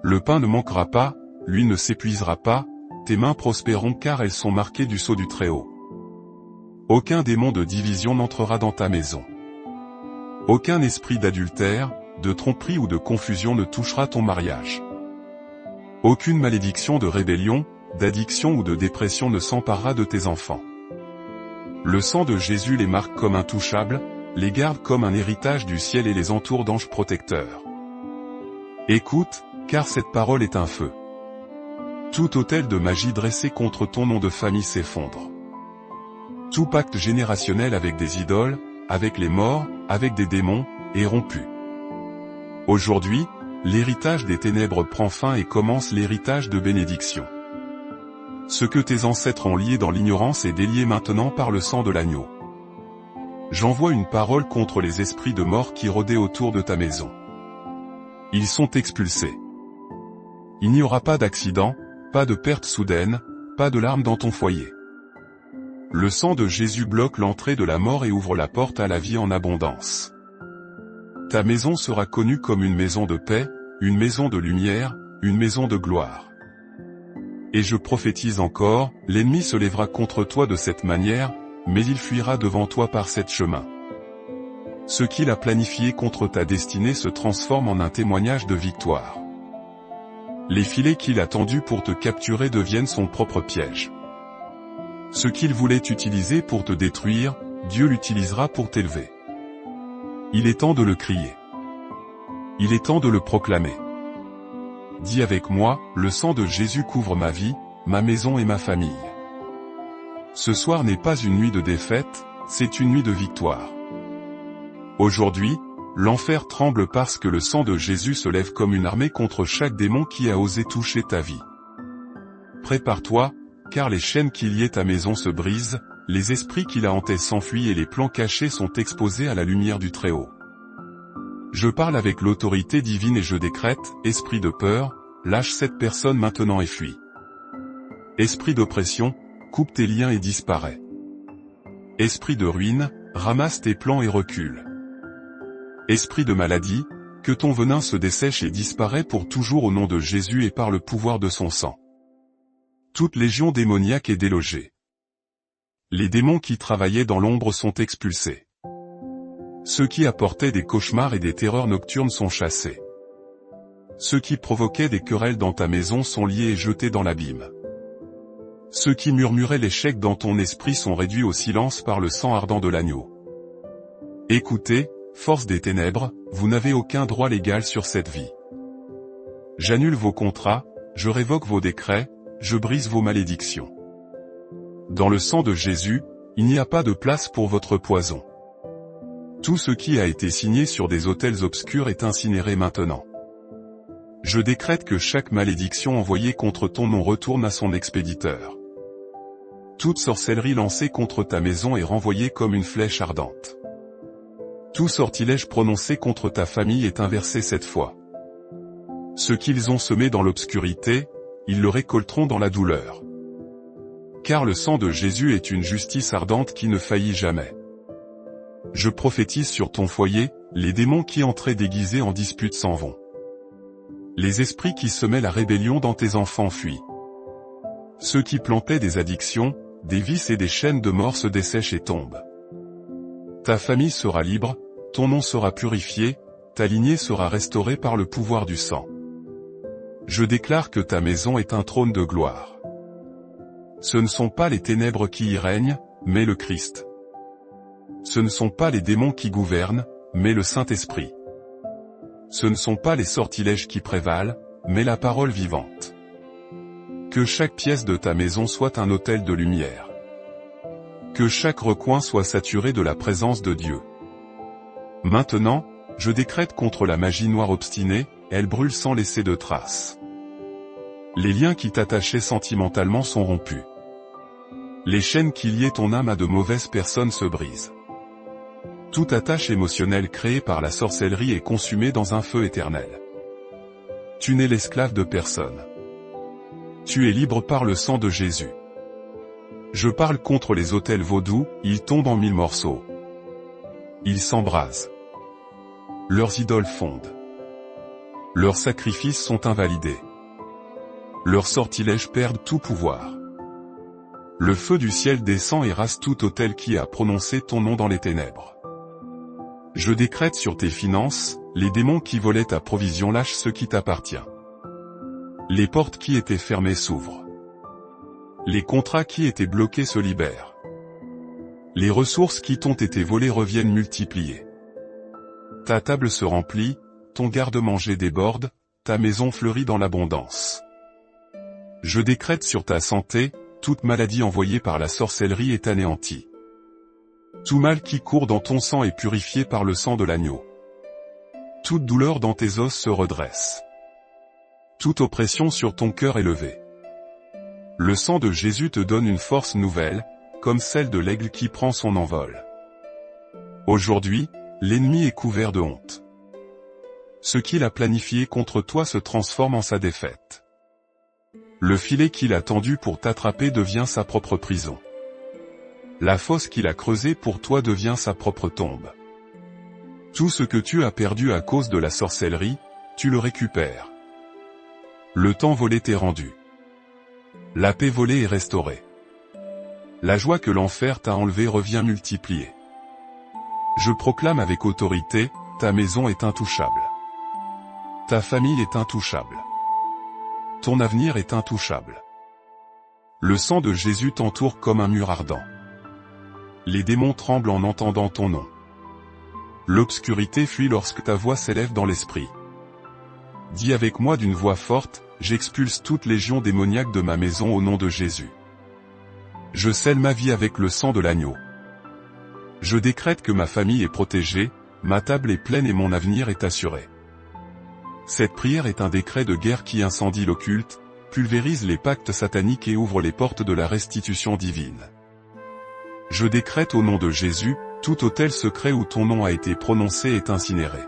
Le pain ne manquera pas, l'huile ne s'épuisera pas, tes mains prospéreront car elles sont marquées du sceau du Très-Haut. Aucun démon de division n'entrera dans ta maison. Aucun esprit d'adultère, de tromperie ou de confusion ne touchera ton mariage. Aucune malédiction de rébellion, d'addiction ou de dépression ne s'emparera de tes enfants. Le sang de Jésus les marque comme intouchables, les garde comme un héritage du ciel et les entoure d'anges protecteurs. Écoute, car cette parole est un feu. Tout autel de magie dressé contre ton nom de famille s'effondre. Tout pacte générationnel avec des idoles, avec les morts, avec des démons, est rompu. Aujourd'hui, l'héritage des ténèbres prend fin et commence l'héritage de bénédiction. Ce que tes ancêtres ont lié dans l'ignorance est délié maintenant par le sang de l'agneau. J'envoie une parole contre les esprits de mort qui rôdaient autour de ta maison. Ils sont expulsés. Il n'y aura pas d'accident, pas de perte soudaine, pas de larmes dans ton foyer. Le sang de Jésus bloque l'entrée de la mort et ouvre la porte à la vie en abondance. Ta maison sera connue comme une maison de paix, une maison de lumière, une maison de gloire. Et je prophétise encore, l'ennemi se lèvera contre toi de cette manière, mais il fuira devant toi par cet chemin. Ce qu'il a planifié contre ta destinée se transforme en un témoignage de victoire. Les filets qu'il a tendus pour te capturer deviennent son propre piège. Ce qu'il voulait utiliser pour te détruire, Dieu l'utilisera pour t'élever. Il est temps de le crier. Il est temps de le proclamer. Dis avec moi, le sang de Jésus couvre ma vie, ma maison et ma famille. Ce soir n'est pas une nuit de défaite, c'est une nuit de victoire. Aujourd'hui, l'enfer tremble parce que le sang de Jésus se lève comme une armée contre chaque démon qui a osé toucher ta vie. Prépare-toi, car les chaînes qui liaient ta maison se brisent, les esprits qui la hantaient s'enfuient et les plans cachés sont exposés à la lumière du Très-Haut. Je parle avec l'autorité divine et je décrète, esprit de peur, lâche cette personne maintenant et fuis. Esprit d'oppression, coupe tes liens et disparaît. Esprit de ruine, ramasse tes plans et recule. Esprit de maladie, que ton venin se dessèche et disparaît pour toujours au nom de Jésus et par le pouvoir de son sang. Toute légion démoniaque est délogée. Les démons qui travaillaient dans l'ombre sont expulsés. Ceux qui apportaient des cauchemars et des terreurs nocturnes sont chassés. Ceux qui provoquaient des querelles dans ta maison sont liés et jetés dans l'abîme. Ceux qui murmuraient l'échec dans ton esprit sont réduits au silence par le sang ardent de l'agneau. Écoutez, force des ténèbres, vous n'avez aucun droit légal sur cette vie. J'annule vos contrats, je révoque vos décrets, je brise vos malédictions. Dans le sang de Jésus, il n'y a pas de place pour votre poison. Tout ce qui a été signé sur des autels obscurs est incinéré maintenant. Je décrète que chaque malédiction envoyée contre ton nom retourne à son expéditeur. Toute sorcellerie lancée contre ta maison est renvoyée comme une flèche ardente. Tout sortilège prononcé contre ta famille est inversé cette fois. Ce qu'ils ont semé dans l'obscurité, ils le récolteront dans la douleur. Car le sang de Jésus est une justice ardente qui ne faillit jamais. Je prophétise sur ton foyer, les démons qui entraient déguisés en dispute s'en vont. Les esprits qui semaient la rébellion dans tes enfants fuient. Ceux qui plantaient des addictions, des vices et des chaînes de mort se dessèchent et tombent. Ta famille sera libre, ton nom sera purifié, ta lignée sera restaurée par le pouvoir du sang. Je déclare que ta maison est un trône de gloire. Ce ne sont pas les ténèbres qui y règnent, mais le Christ. Ce ne sont pas les démons qui gouvernent, mais le Saint-Esprit. Ce ne sont pas les sortilèges qui prévalent, mais la parole vivante. Que chaque pièce de ta maison soit un autel de lumière. Que chaque recoin soit saturé de la présence de Dieu. Maintenant, je décrète contre la magie noire obstinée, elle brûle sans laisser de traces. Les liens qui t'attachaient sentimentalement sont rompus. Les chaînes qui liaient ton âme à de mauvaises personnes se brisent. Toute attache émotionnelle créée par la sorcellerie est consumée dans un feu éternel. Tu n'es l'esclave de personne. Tu es libre par le sang de Jésus. Je parle contre les autels vaudous, ils tombent en 1000 morceaux. Ils s'embrasent. Leurs idoles fondent. Leurs sacrifices sont invalidés. Leurs sortilèges perdent tout pouvoir. Le feu du ciel descend et rase tout autel qui a prononcé ton nom dans les ténèbres. Je décrète sur tes finances, les démons qui volaient ta provision lâchent ce qui t'appartient. Les portes qui étaient fermées s'ouvrent. Les contrats qui étaient bloqués se libèrent. Les ressources qui t'ont été volées reviennent multipliées. Ta table se remplit, ton garde-manger déborde, ta maison fleurit dans l'abondance. Je décrète sur ta santé, toute maladie envoyée par la sorcellerie est anéantie. Tout mal qui court dans ton sang est purifié par le sang de l'agneau. Toute douleur dans tes os se redresse. Toute oppression sur ton cœur est levée. Le sang de Jésus te donne une force nouvelle, comme celle de l'aigle qui prend son envol. Aujourd'hui, l'ennemi est couvert de honte. Ce qu'il a planifié contre toi se transforme en sa défaite. Le filet qu'il a tendu pour t'attraper devient sa propre prison. La fosse qu'il a creusée pour toi devient sa propre tombe. Tout ce que tu as perdu à cause de la sorcellerie, tu le récupères. Le temps volé t'est rendu. La paix volée est restaurée. La joie que l'enfer t'a enlevée revient multipliée. Je proclame avec autorité, ta maison est intouchable. Ta famille est intouchable. Ton avenir est intouchable. Le sang de Jésus t'entoure comme un mur ardent. Les démons tremblent en entendant ton nom. L'obscurité fuit lorsque ta voix s'élève dans l'esprit. Dis avec moi d'une voix forte, j'expulse toute légion démoniaque de ma maison au nom de Jésus. Je scelle ma vie avec le sang de l'agneau. Je décrète que ma famille est protégée, ma table est pleine et mon avenir est assuré. Cette prière est un décret de guerre qui incendie l'occulte, pulvérise les pactes sataniques et ouvre les portes de la restitution divine. Je décrète au nom de Jésus, tout autel secret où ton nom a été prononcé est incinéré.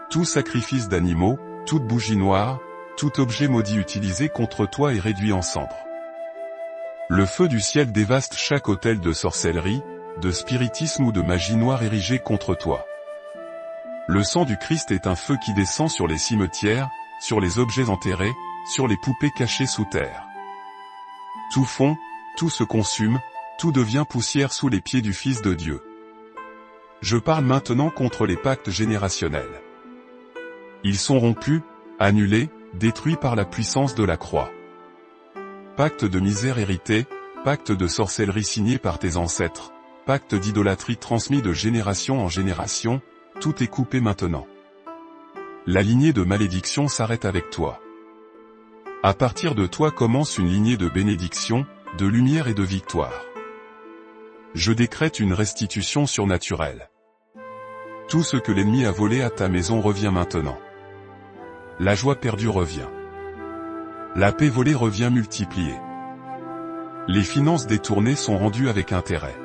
Tout sacrifice d'animaux, toute bougie noire, tout objet maudit utilisé contre toi est réduit en cendres. Le feu du ciel dévaste chaque autel de sorcellerie, de spiritisme ou de magie noire érigé contre toi. Le sang du Christ est un feu qui descend sur les cimetières, sur les objets enterrés, sur les poupées cachées sous terre. Tout fond, tout se consume, tout devient poussière sous les pieds du Fils de Dieu. Je parle maintenant contre les pactes générationnels. Ils sont rompus, annulés, détruits par la puissance de la croix. Pacte de misère hérité, pacte de sorcellerie signé par tes ancêtres, pacte d'idolâtrie transmis de génération en génération, tout est coupé maintenant. La lignée de malédiction s'arrête avec toi. À partir de toi commence une lignée de bénédiction, de lumière et de victoire. Je décrète une restitution surnaturelle. Tout ce que l'ennemi a volé à ta maison revient maintenant. La joie perdue revient. La paix volée revient multipliée. Les finances détournées sont rendues avec intérêt.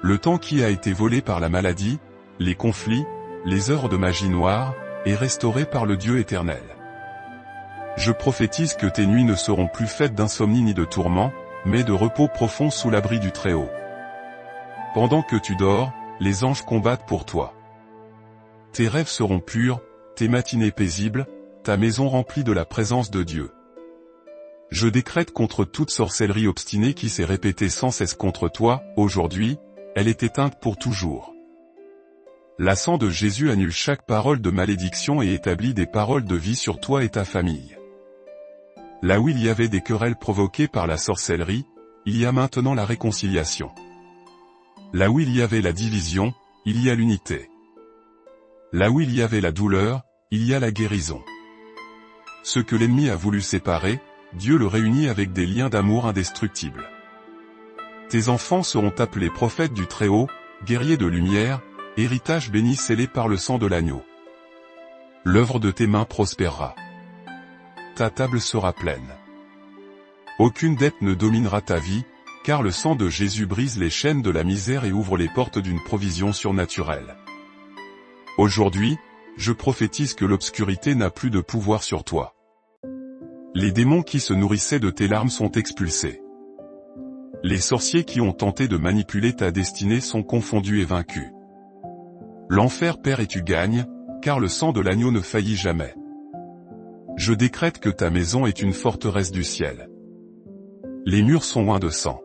Le temps qui a été volé par la maladie, les conflits, les œuvres de magie noire, est restauré par le Dieu éternel. Je prophétise que tes nuits ne seront plus faites d'insomnie ni de tourments, mais de repos profond sous l'abri du Très-Haut. Pendant que tu dors, les anges combattent pour toi. Tes rêves seront purs, tes matinées paisibles, ta maison remplie de la présence de Dieu. Je décrète contre toute sorcellerie obstinée qui s'est répétée sans cesse contre toi, aujourd'hui, elle est éteinte pour toujours. La sang de Jésus annule chaque parole de malédiction et établit des paroles de vie sur toi et ta famille. Là où il y avait des querelles provoquées par la sorcellerie, il y a maintenant la réconciliation. Là où il y avait la division, il y a l'unité. Là où il y avait la douleur, il y a la guérison. Ce que l'ennemi a voulu séparer, Dieu le réunit avec des liens d'amour indestructibles. Tes enfants seront appelés prophètes du Très-Haut, guerriers de lumière, héritage béni scellé par le sang de l'agneau. L'œuvre de tes mains prospérera. Ta table sera pleine. Aucune dette ne dominera ta vie, car le sang de Jésus brise les chaînes de la misère et ouvre les portes d'une provision surnaturelle. Aujourd'hui, je prophétise que l'obscurité n'a plus de pouvoir sur toi. Les démons qui se nourrissaient de tes larmes sont expulsés. Les sorciers qui ont tenté de manipuler ta destinée sont confondus et vaincus. L'enfer perd et tu gagnes, car le sang de l'agneau ne faillit jamais. Je décrète que ta maison est une forteresse du ciel. Les murs sont loin de sang.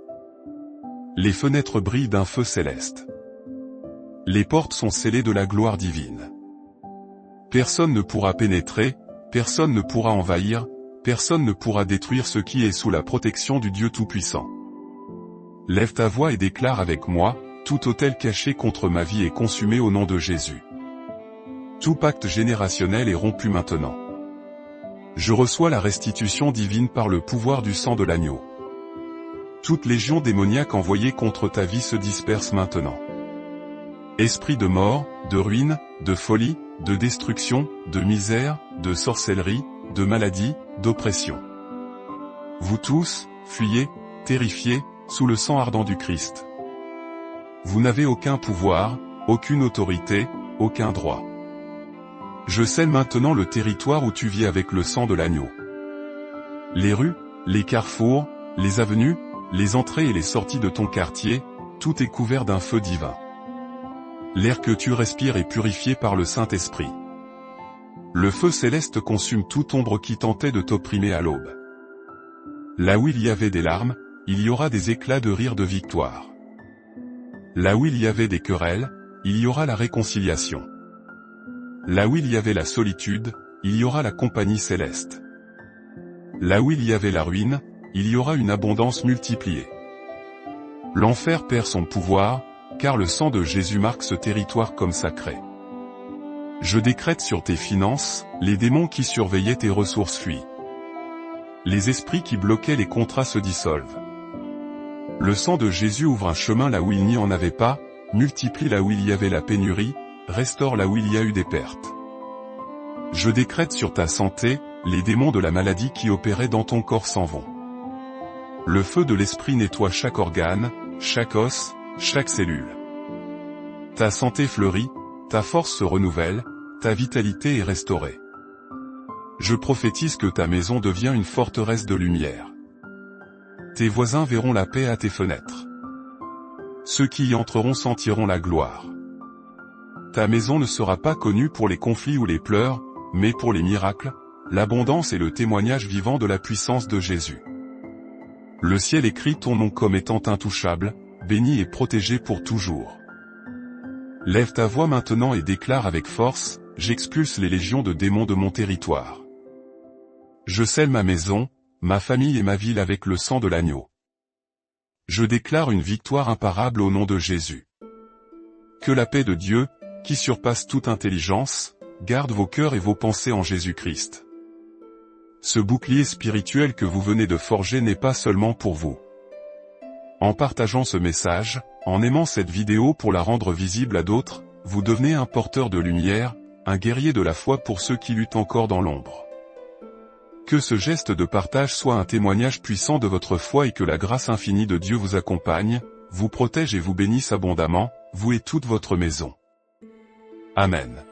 Les fenêtres brillent d'un feu céleste. Les portes sont scellées de la gloire divine. Personne ne pourra pénétrer, personne ne pourra envahir, personne ne pourra détruire ce qui est sous la protection du Dieu Tout-Puissant. Lève ta voix et déclare avec moi, tout autel caché contre ma vie est consumé au nom de Jésus. Tout pacte générationnel est rompu maintenant. Je reçois la restitution divine par le pouvoir du sang de l'agneau. Toute légion démoniaque envoyée contre ta vie se disperse maintenant. Esprit de mort, de ruine, de folie, de destruction, de misère, de sorcellerie, de maladie, d'oppression. Vous tous, fuyez, terrifiés, sous le sang ardent du Christ. Vous n'avez aucun pouvoir, aucune autorité, aucun droit. Je scelle maintenant le territoire où tu vis avec le sang de l'agneau. Les rues, les carrefours, les avenues, les entrées et les sorties de ton quartier, tout est couvert d'un feu divin. L'air que tu respires est purifié par le Saint-Esprit. Le feu céleste consume toute ombre qui tentait de t'opprimer à l'aube. Là où il y avait des larmes, il y aura des éclats de rire de victoire. Là où il y avait des querelles, il y aura la réconciliation. Là où il y avait la solitude, il y aura la compagnie céleste. Là où il y avait la ruine, il y aura une abondance multipliée. L'enfer perd son pouvoir, car le sang de Jésus marque ce territoire comme sacré. Je décrète sur tes finances, les démons qui surveillaient tes ressources fuient. Les esprits qui bloquaient les contrats se dissolvent. Le sang de Jésus ouvre un chemin là où il n'y en avait pas, multiplie là où il y avait la pénurie, restaure là où il y a eu des pertes. Je décrète sur ta santé, les démons de la maladie qui opéraient dans ton corps s'en vont. Le feu de l'esprit nettoie chaque organe, chaque os, chaque cellule. Ta santé fleurit, ta force se renouvelle, ta vitalité est restaurée. Je prophétise que ta maison devient une forteresse de lumière. Tes voisins verront la paix à tes fenêtres. Ceux qui y entreront sentiront la gloire. Ta maison ne sera pas connue pour les conflits ou les pleurs, mais pour les miracles, l'abondance et le témoignage vivant de la puissance de Jésus. Le ciel écrit ton nom comme étant intouchable, béni et protégé pour toujours. Lève ta voix maintenant et déclare avec force, j'expulse les légions de démons de mon territoire. Je scelle ma maison, ma famille et ma ville avec le sang de l'agneau. Je déclare une victoire imparable au nom de Jésus. Que la paix de Dieu, qui surpasse toute intelligence, garde vos cœurs et vos pensées en Jésus-Christ. Ce bouclier spirituel que vous venez de forger n'est pas seulement pour vous. En partageant ce message, en aimant cette vidéo pour la rendre visible à d'autres, vous devenez un porteur de lumière, un guerrier de la foi pour ceux qui luttent encore dans l'ombre. Que ce geste de partage soit un témoignage puissant de votre foi et que la grâce infinie de Dieu vous accompagne, vous protège et vous bénisse abondamment, vous et toute votre maison. Amen.